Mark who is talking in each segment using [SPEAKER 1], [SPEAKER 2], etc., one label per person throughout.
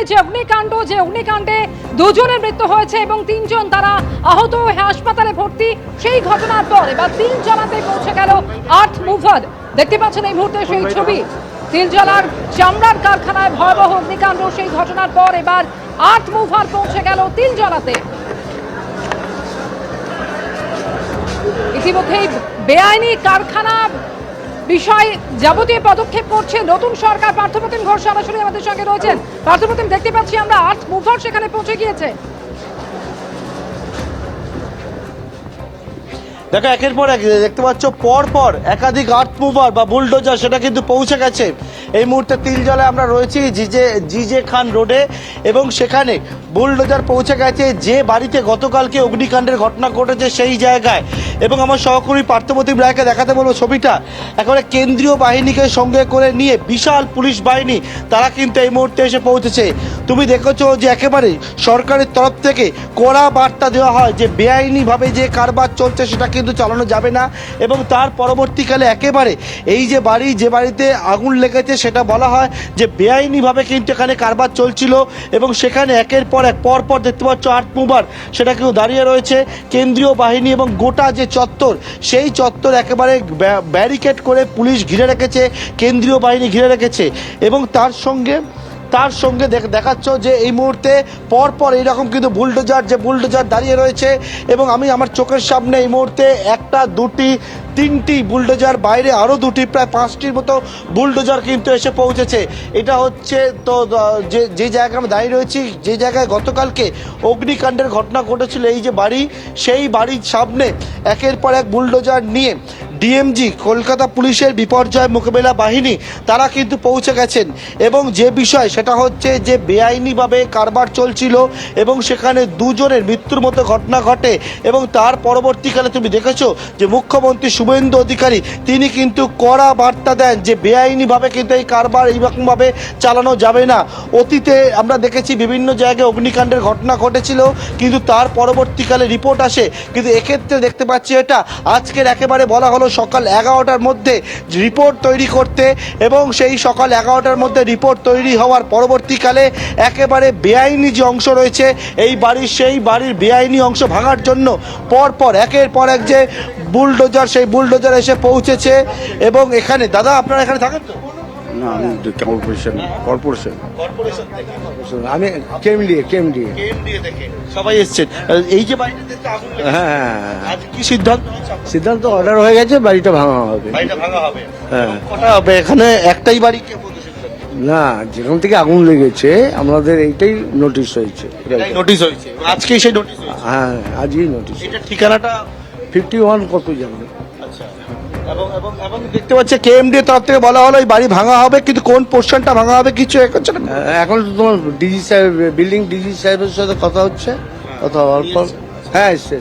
[SPEAKER 1] যে অগ্নিকাণ্ডে দুজনের মৃত্যু হয়েছে এবং তিনজন তারা আহত হয়ে হাসপাতালে ভর্তি, সেই ঘটনার পর এবার তিলজলাতে পৌঁছে গেল আর্থ মুভার। দেখতে পাচ্ছেন এই মুহূর্তে সেই ছবি, তিলজলার চামড়ার কারখানায় ভয়াবহ অগ্নিকাণ্ড, সেই ঘটনার পর এবার আর্থ মুভার পৌঁছে গেল তিলজলাতে। ইতিমধ্যেই বেআইনি কারখানা বিষয়ে যাবতীয় পদক্ষেপ করছে নতুন সরকার। পার্থপ্রতিম ঘোষ সরাসরি আমাদের সঙ্গে রয়েছেন। পার্থপ্রতিম, দেখতে পাচ্ছি আমরা আর্থ মুভার সেখানে পৌঁছে গিয়েছে।
[SPEAKER 2] দেখো, একের পর এক দেখতে পাচ্ছ পর পর একাধিক আর্থ মুভার বা বুলডোজার সেটা কিন্তু পৌঁছে গেছে। এই মুহূর্তে তিলজলায় আমরা রয়েছি জিজে খান রোডে, এবং সেখানে বুলডোজার পৌঁছে গেছে যে বাড়িতে গতকালকে অগ্নিকাণ্ডের ঘটনা ঘটেছে সেই জায়গায়। এবং আমার সহকর্মী পার্থপ্রতিম রায়কে দেখাতে বলবো ছবিটা। একেবারে কেন্দ্রীয় বাহিনীকে সঙ্গে করে নিয়ে বিশাল পুলিশ বাহিনী তারা কিন্তু এই মুহূর্তে এসে পৌঁছেছে। তুমি দেখেছো যে একেবারে সরকারের তরফ থেকে কড়া বার্তা দেওয়া হয় যে বেআইনিভাবে যে কারবার চলছে সেটা কিন্তু চালানো যাবে না। এবং তার পরবর্তীকালে একেবারে এই যে বাড়িতে আগুন লেগেছে সেটা বলা হয় যে বেআইনিভাবে কিন্তু এখানে কারবার চলছিল। এবং সেখানে একের পর এক পরপর দেখতে পাচ্ছ আর্থ মুভার সেটা কিন্তু দাঁড়িয়ে রয়েছে। কেন্দ্রীয় বাহিনী এবং গোটা যে চত্বর, সেই চত্বর একেবারে ব্যারিকেড করে পুলিশ ঘিরে রেখেছে, কেন্দ্রীয় বাহিনী ঘিরে রেখেছে। এবং তার সঙ্গে দেখাচ্ছ যে এই মুহূর্তে পরপর এইরকম কিন্তু বুলডোজার দাঁড়িয়ে রয়েছে। এবং আমি আমার চোখের সামনে এই মুহূর্তে একটা, দুটি, তিনটি বুলডোজার, বাইরে আরও দুটি, প্রায় 5টির মতো বুলডোজার কিন্তু এসে পৌঁছেছে। এটা হচ্ছে তো যে জায়গায় আমরা দাঁড়িয়ে রয়েছি, যে জায়গায় গতকালকে অগ্নিকাণ্ডের ঘটনা ঘটেছিল, এই যে বাড়ি, সেই বাড়ির সামনে একের পর এক বুলডোজার নিয়ে ডিএমজি কলকাতা পুলিশের বিপর্যয় মোকাবিলা বাহিনী তারা কিন্তু পৌঁছে গেছেন। এবং যে বিষয় সেটা হচ্ছে যে বেআইনিভাবে কারবার চলছিল এবং সেখানে দুজনের মৃত্যুর মতো ঘটনা ঘটে। এবং তার পরবর্তীকালে তুমি দেখেছো যে মুখ্যমন্ত্রী শুভেন্দু অধিকারী তিনি কিন্তু কড়া বার্তা দেন যে বেআইনিভাবে কিন্তু এই কারবার এইরকমভাবে চালানো যাবে না। অতীতে আমরা দেখেছি বিভিন্ন জায়গায় অগ্নিকাণ্ডের ঘটনা ঘটেছিল, কিন্তু তার পরবর্তীকালে রিপোর্ট আসে। কিন্তু এক্ষেত্রে দেখতে পাচ্ছি এটা আজকের একেবারে বলা হলো সকাল 11টার মধ্যে রিপোর্ট তৈরি করতে। এবং সেই সকাল 11টার মধ্যে রিপোর্ট তৈরি হওয়ার পরবর্তীকালে একেবারে বেআইনি যে অংশ রয়েছে সেই বাড়ির বেআইনি অংশ ভাঙার জন্য পরপর একের পর এক যে বুলডোজার, সেই বুলডোজার এসে পৌঁছেছে। এবং এখানে দাদা, আপনারা এখানে থাকেন তো?
[SPEAKER 3] না, আমি কর্পোরেশন আমি কেএমডিএ
[SPEAKER 2] থেকে সবাই এসেছেন। এই যে বাড়িটাতে আগুন লেগেছে,
[SPEAKER 3] হ্যাঁ,
[SPEAKER 2] আজ কি সিদ্ধান্ত
[SPEAKER 3] অর্ডার হয়ে গেছে, বাড়িটা ভাঙা হবে। হ্যাঁ,
[SPEAKER 2] কটা হবে এখানে? একটাই বাড়ি?
[SPEAKER 3] না, যেখান থেকে আগুন লেগেছে আমাদের এইটাই নোটিশ হয়েছে।
[SPEAKER 2] আজকে সেই নোটিশ?
[SPEAKER 3] হ্যাঁ, আজকেই নোটিশ।
[SPEAKER 2] এটা ঠিকানাটা
[SPEAKER 3] 51 কত জানি।
[SPEAKER 2] আচ্ছা। এবং দেখতে পাচ্ছি কেএমডি তরফ থেকে বলা হলো এই বাড়ি ভাঙা হবে, কিন্তু কোন পোর্শনটা ভাঙা হবে কিছু হচ্ছে না।
[SPEAKER 3] এখন তো তোমার ডিজি সাহেব, বিল্ডিং ডিজি সাহেবের সাথে কথা হচ্ছে, কথা হওয়ার পর হ্যাঁ এসছে।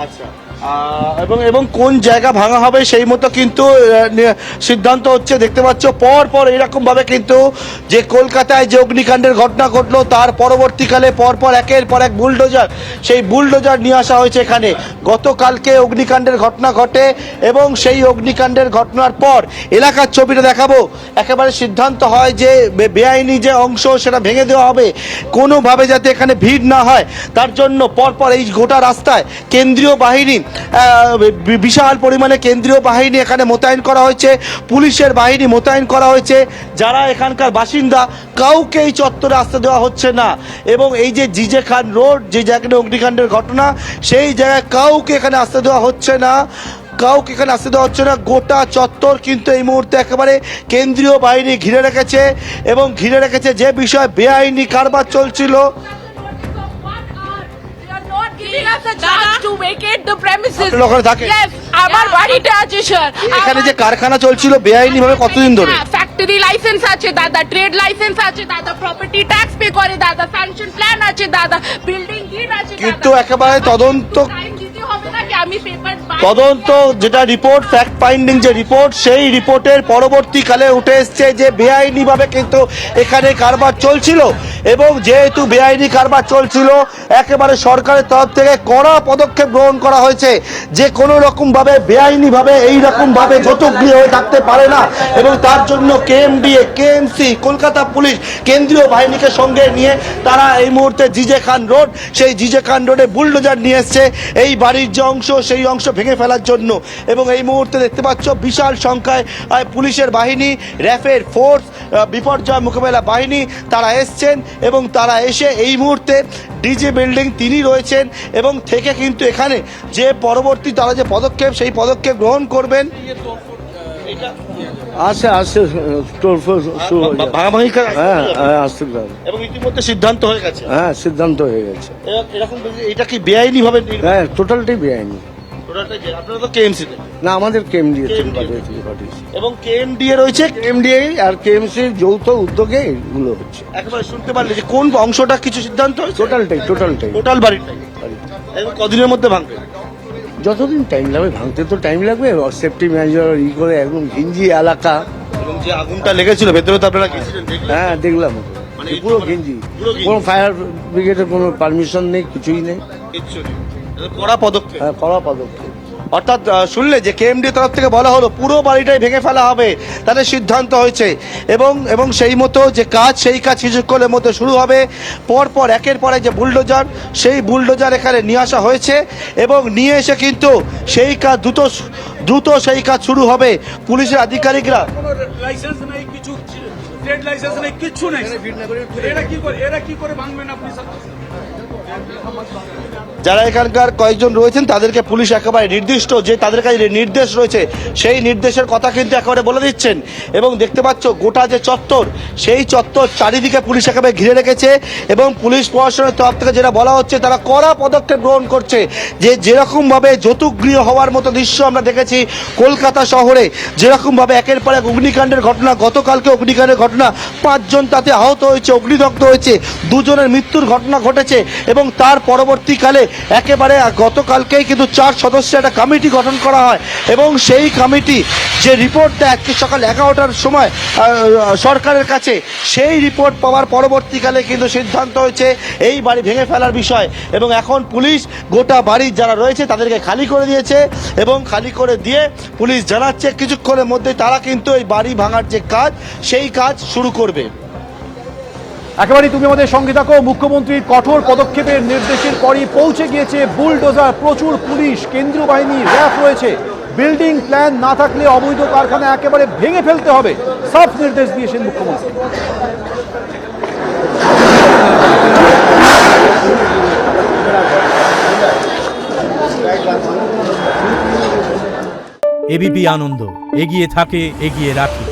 [SPEAKER 2] আচ্ছা। এবং কোন জায়গা ভাঙা হবে সেই মতো কিন্তু সিদ্ধান্ত হচ্ছে। দেখতে পাচ্ছ পর এইরকম ভাবে কিন্তু যে কলকাতায় যে অগ্নিকাণ্ডের ঘটনা ঘটলো তার পরবর্তীকালে পরপর একের পর এক বুলডোজার, সেই বুলডোজার নিয়ে আসা হয়েছে এখানে। গতকালকে অগ্নিকাণ্ডের ঘটনা ঘটে এবং সেই অগ্নিকাণ্ডের ঘটনার পর এলাকার ছবিটা দেখাবো। একেবারে সিদ্ধান্ত হয় যে বেআইনি যে অংশ সেটা ভেঙে দেওয়া হবে, কোনোভাবে যাতে এখানে ভিড় না হয় তার জন্য পরপর এই গোটা রাস্তায় কেন্দ্রীয় বাহিনী, বিশাল পরিমাণে কেন্দ্রীয় বাহিনী এখানে মোতায়েন করা হয়েছে, পুলিশের বাহিনী মোতায়েন করা হয়েছে। যারা এখানকার বাসিন্দা কাউকে এই চত্বরে আসতে দেওয়া হচ্ছে না। এবং এই যে জিজে খান রোড, যে জায়গাটা অগ্নিকাণ্ডের ঘটনা, সেই জায়গায় কাউকে এখানে আসতে দেওয়া হচ্ছে না। গোটা চত্বর কিন্তু এই মুহূর্তে একেবারে কেন্দ্রীয় বাহিনী ঘিরে রেখেছে। এবং ঘিরে রেখেছে যে বিষয় বেআইনি কারবার চলছিল। এখানে যে কারখানা চলছিল বেআইনি ভাবে কতদিন ধরে?
[SPEAKER 4] ফ্যাক্টরি লাইসেন্স আছে দাদা, ট্রেড লাইসেন্স আছে দাদা, প্রপার্টি ট্যাক্স পে করে দাদা, স্যাংশন প্ল্যান আছে দাদা, বিল্ডিং ডিড আছে,
[SPEAKER 2] কিন্তু একেবারে তদন্ত যেটা রিপোর্ট, ফ্যাক্ট ফাইন্ডিং যে রিপোর্ট, সেই রিপোর্টের পরবর্তীকালে উঠে এসছে যে বেআইনি ভাবে কিন্তু এখানে কারবার চলছিল। এবং যেহেতু বেআইনি কারবার চলছিল একেবারে সরকারের তরফ থেকে কড়া পদক্ষেপ গ্রহণ করা হয়েছে যে কোনো রকম ভাবে বেআইনি ভাবে এই রকম ভাবে যৌতুকগৃহ হয়ে থাকতে পারে না এবং তার জন্য কেএমডিএ কেএমসি কলকাতা পুলিশ কেন্দ্রীয় বাহিনীকে সঙ্গে নিয়ে তারা এই মুহূর্তে জিজে খান রোড সেই জিজে খান রোডে বুলডোজার নিয়ে এসছে এই বাড়ির যে অংশ সেই অংশ ভেঙে ফেলার জন্য এবং এই মুহূর্তে দেখতে পাচ্ছ বিশাল সংখ্যায় পুলিশের বাহিনী র্যাফের ফোর্স বিপর্যয় মোকাবেলা বাহিনী তারা এসছেন এবং তারা এসে এই মুহূর্তে ডিজে বিল্ডিং তিনি রয়েছেন এবং থেকে কিন্তু এখানে যে পরবর্তী তারা যে পদক্ষেপ সেই পদক্ষেপ গ্রহণ করবেন
[SPEAKER 3] আসছে তোর শুরু হয়ে যাবে।
[SPEAKER 2] ভাগাভাগি
[SPEAKER 3] হ্যাঁ আসতে পারে।
[SPEAKER 2] এবং ইতিমধ্যে সিদ্ধান্ত হয়ে গেছে
[SPEAKER 3] হ্যাঁ সিদ্ধান্ত হয়ে গেছে।
[SPEAKER 2] এরকম এটা কি বেআইনি ভাবে
[SPEAKER 3] হ্যাঁ টোটালটাই বেআইনি।
[SPEAKER 2] আপনারা তো কেএমসি তে
[SPEAKER 3] না আমাদের কেএমডিএ থেকে
[SPEAKER 2] KMDA
[SPEAKER 3] পাঠিয়েছি।
[SPEAKER 2] এবং কেএমডিএ রয়েছে
[SPEAKER 3] কেএমডিএ আর কেএমসির যৌথ উদ্যোগে এগুলো হচ্ছে।
[SPEAKER 2] একবার শুনতে পারলে যে কোন অংশটা কিছু সিদ্ধান্ত হয়েছে
[SPEAKER 3] টোটালটাই
[SPEAKER 2] টোটাল বাড়িটাই এবং কদিনের মধ্যে ভাঙবে
[SPEAKER 3] যতদিন টাইম লাগবে ভাঙতে তো টাইম লাগবে সেফটি মেজার করে একদম ঘিঞ্জি এলাকা।
[SPEAKER 2] এবং যে আগুনটা লেগেছিল ভেতরে তো আপনারা গেছিলেন দেখলেন?
[SPEAKER 3] হ্যাঁ দেখলাম
[SPEAKER 2] মানে
[SPEAKER 3] পুরো
[SPEAKER 2] মানে
[SPEAKER 3] ঘিঞ্জি
[SPEAKER 2] পুরো ঘিঞ্জি।
[SPEAKER 3] কোনো ফায়ার ব্রিগেডের কোনো পারমিশন নেই কিছুই নেই।
[SPEAKER 2] কিচ্ছু নেই। এটা কড়া পদক্ষেপ
[SPEAKER 3] হ্যাঁ কড়া পদক্ষেপ।
[SPEAKER 2] অর্থাৎ শুনলে যে কেএমডি তরফ থেকে বলা হলো পুরো বাড়িটাই ভেঙে ফেলা হবে তাদের সিদ্ধান্ত হয়েছে এবং সেই মতো যে কাজ সেই কাজ কিছুক্ষণের মধ্যে শুরু হবে পরপর একের পর এক যে বুলডোজার সেই বুলডোজার এখানে নিয়ে আসা হয়েছে এবং নিয়ে এসে কিন্তু সেই কাজ দ্রুত সেই কাজ শুরু হবে পুলিশের আধিকারিকরা
[SPEAKER 5] কোনো লাইসেন্স নাই কিছু ট্রেড লাইসেন্স নাই কিচ্ছু নাই এরা কি করে ভাঙবেন আপনি
[SPEAKER 2] যারা এখানকার কয়েকজন রয়েছেন তাদেরকে পুলিশ একেবারে নির্দিষ্ট যে তাদের কাছে যে নির্দেশ রয়েছে সেই নির্দেশের কথা কিন্তু একেবারে বলে দিচ্ছেন এবং দেখতে পাচ্ছ গোটা যে চত্বর সেই চত্বর চারিদিকে পুলিশ একেবারে ঘিরে রেখেছে এবং পুলিশ প্রশাসনের তরফ থেকে যেটা বলা হচ্ছে তারা কড়া পদক্ষেপ গ্রহণ করছে যে যেরকমভাবে যৌতুকগৃহ হওয়ার মতো দৃশ্য আমরা দেখেছি কলকাতা শহরে যেরকমভাবে একের পর এক অগ্নিকাণ্ডের ঘটনা গতকালকে অগ্নিকাণ্ডের ঘটনা 5 জন তাতে আহত হয়েছে অগ্নিদগ্ধ হয়েছে 2 জনের মৃত্যুর ঘটনা ঘটেছে এবং তার পরবর্তীকালে একেবারে গতকালকেই কিন্তু 4 সদস্যের একটা কমিটি গঠন করা হয় এবং সেই কমিটি যে রিপোর্ট দেয় আজকে সকাল 11টার সময় সরকারের কাছে সেই রিপোর্ট পাওয়ার পরবর্তীকালে কিন্তু সিদ্ধান্ত হয়েছে এই বাড়ি ভেঙে ফেলার বিষয় এবং এখন পুলিশ গোটা বাড়ির যারা রয়েছে তাদেরকে খালি করে দিয়েছে এবং খালি করে দিয়ে পুলিশ জানাচ্ছে কিছুক্ষণের মধ্যে তারা কিন্তু এই বাড়ি ভাঙার যে কাজ সেই কাজ শুরু করবে।
[SPEAKER 6] একেবারেই তুমি আমাদের সঙ্গে থাকো। মুখ্যমন্ত্রীর কঠোর পদক্ষেপের নির্দেশের পরই পৌঁছে গিয়েছে বুলডোজার, প্রচুর পুলিশ, কেন্দ্রীয় বাহিনী, র্যাফ রয়েছে। বিল্ডিং প্ল্যান না থাকলে অবৈধ কারখানা একেবারে ভেঙে ফেলতে হবে, সব নির্দেশ দিয়েছেন মুখ্যমন্ত্রী।
[SPEAKER 7] এবিপি আনন্দ এগিয়ে থাকে, এগিয়ে রাখে।